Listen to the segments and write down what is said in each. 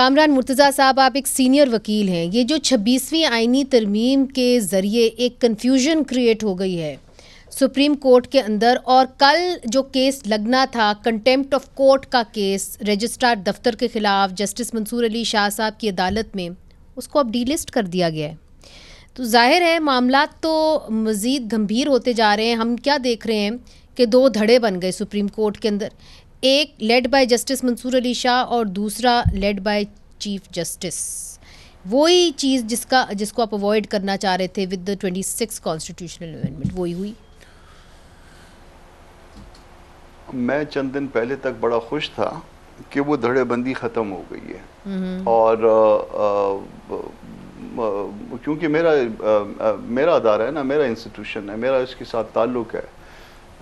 कामरान मुर्तज़ा साहब, आप एक सीनियर वकील हैं। ये जो 26वीं आईनी तरमीम के ज़रिए एक कन्फ्यूजन क्रिएट हो गई है सुप्रीम कोर्ट के अंदर, और कल जो केस लगना था कंटेम्प्ट ऑफ कोर्ट का केस रजिस्ट्रार दफ्तर के ख़िलाफ़ जस्टिस मंसूर अली शाह साहब की अदालत में, उसको अब डीलिस्ट कर दिया गया है। तो जाहिर है मामला तो मज़ीद गंभीर होते जा रहे हैं। हम क्या देख रहे हैं कि दो धड़े बन गए सुप्रीम कोर्ट के अंदर, एक led by justice Mansoor Ali Shah और दूसरा लेड बाय चीफ जस्टिस। वही चीज़ जिसको आप अवॉइड करना चाह रहे थे विद द 26 कॉन्स्टिट्यूशनल अमेंडमेंट, वही हुई। मैं चंद दिन पहले तक बड़ा खुश था कि वो धड़ेबंदी ख़त्म हो गई है, और क्योंकि मेरा अदारा है ना, मेरा इंस्टीट्यूशन है, मेरा इसके साथ ताल्लुक़ है,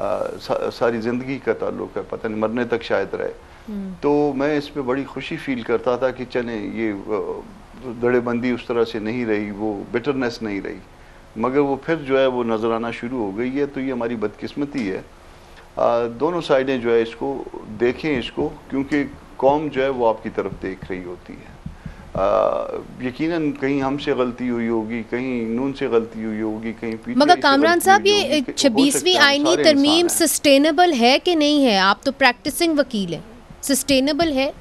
सारी ज़िंदगी का ताल्लुक़ है, पता नहीं मरने तक शायद रहे। तो मैं इस पर बड़ी खुशी फील करता था कि चले ये धड़ेबंदी उस तरह से नहीं रही, वो बिटरनेस नहीं रही, मगर वो फिर जो है वो नज़र आना शुरू हो गई है। तो ये हमारी बदकिस्मती है। दोनों साइडें जो है इसको देखें इसको, क्योंकि कौम जो है वो आपकी तरफ देख रही होती है। यकीनन कहीं हमसे गलती हुई होगी, कहीं नून से गलती हुई होगी, कहीं पीछे। मगर कामरान साहब, ये 26वीं आईनी तरमीम सस्टेनेबल है कि नहीं है? आप तो प्रैक्टिसिंग वकील हैं, सस्टेनेबल है?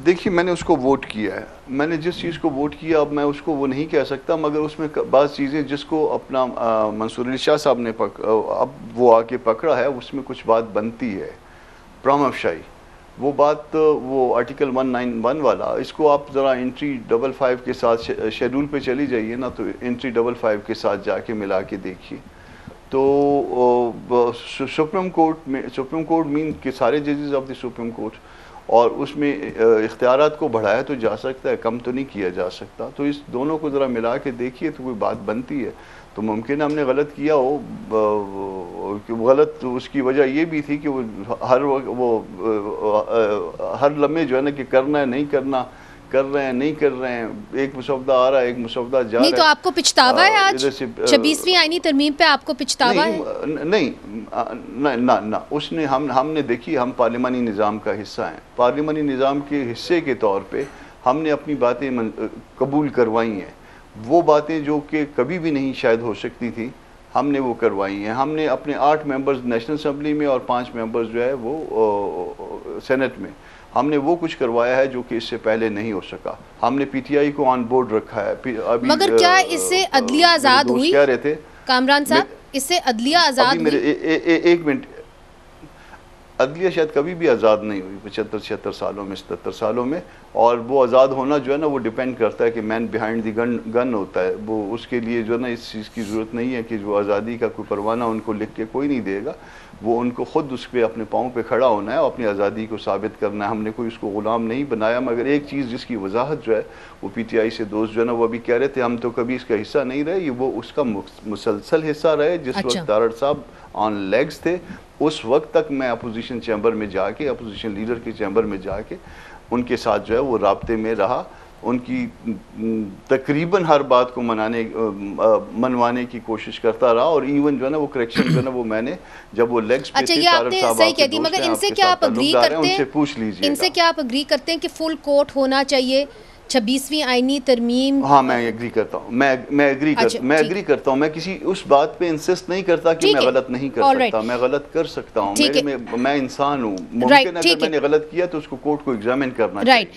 देखिए, मैंने उसको वोट किया है, मैंने जिस चीज़ को वोट किया, अब मैं उसको वो नहीं कह सकता, मगर उसमें बाज़ चीज़ें जिसको अपना मंसूर अली शाह साहब ने अब वो आके पकड़ा है, उसमें कुछ बात बनती है प्रामअफशाई। वो बात वो आर्टिकल 191 वाला, इसको आप ज़रा एंट्री 55 के साथ शेड्यूल पे चली जाइए ना, तो एंट्री 55 के साथ जाके मिला के देखिए। तो सुप्रीम कोर्ट मीन के सारे जजेस ऑफ द सुप्रीम कोर्ट, और उसमें इख्तियारात को बढ़ाया तो जा सकता है, कम तो नहीं किया जा सकता। तो इस दोनों को ज़रा मिला के देखिए तो कोई बात बनती है। तो मुमकिन हमने गलत किया हो, गलत उसकी वजह ये भी थी कि वो हर लम्हे जो है ना कि करना है नहीं करना, कर रहे हैं नहीं कर रहे हैं, एक मुसवदा आ रहा है, एक मुसवदा जा रहा है। तो आपको पिछतावा है आज 26वीं आईनी तरमीम पे? आपको पिछतावा है? नहीं ना, उसने हमने देखी, हम पार्लिमानी निज़ाम का हिस्सा हैं, पार्लिमानी निज़ाम के हिस्से के तौर पे हमने अपनी बातें कबूल करवाई हैं। वो बातें जो कि कभी भी नहीं शायद हो सकती थी, हमने वो करवाई हैं। हमने अपने 8 मेंबर्स नेशनल असम्बली में और 5 मेंबर्स जो है वो सेनेट में, हमने वो कुछ करवाया है जो कि इससे पहले नहीं हो सका। हमने पीटीआई को ऑन बोर्ड रखा है। अभी मगर क्या इससे अदलिया आज़ाद हुई? कह रहे थे कामरान साहब, इससे अदलिया आज़ाद हुई? एक मिनट, अदलिया शायद कभी भी आज़ाद नहीं हुई 75-76 सालों में, 77 सालों में। और वो आज़ाद होना जो है ना वो डिपेंड करता है कि मैन बिहाइंड द गन होता है। वो उसके लिए जो है ना इस चीज़ की ज़रूरत नहीं है कि जो आज़ादी का कोई परवाना उनको लिख के कोई नहीं देगा, वो उनको ख़ुद उस पर अपने पाँव पे खड़ा होना है और अपनी आज़ादी को साबित करना है। हमने कोई उसको ग़ुलाम नहीं बनाया। मगर एक चीज़ जिसकी वजाहत जो है वो पीटीआई से दोस्त जो है ना वो अभी कह रहे थे हम तो कभी इसका हिस्सा नहीं रहे, ये वो उसका मुसलसल हिस्सा रहे। जिस वक्त तारड़ साहब ऑन लेग्स थे उस वक्त तक मैं अपोजिशन चैम्बर में जाके, अपोजिशन लीडर के चैम्बर में जाके उनके साथ जो है वो राब्ते में रहा, उनकी तकरीबन हर बात को मनवाने की कोशिश करता रहा। और इवन जो है ना वो करेक्शन जो है ना वो मैंने जब वो लेग्स पे थे, तारड़ साहब सही कहती, मगर इनसे क्या आप अग्री करते हैं? उनसे पूछ लीजिए, इनसे क्या आप अग्री करते हैं कि फुल कोर्ट होना चाहिए 26वीं आईनी तरमीम? हाँ, मैं एग्री करता हूँ, मैं एग्री करता हूँ। मैं किसी उस बात पे इंसिस्ट नहीं करता कि मैं गलत नहीं कर सकता, मैं गलत कर सकता हूँ। मैं इंसान हूँ, मुमकिन अगर मैंने गलत किया तो उसको कोर्ट को एग्जामिन करना चाहिए।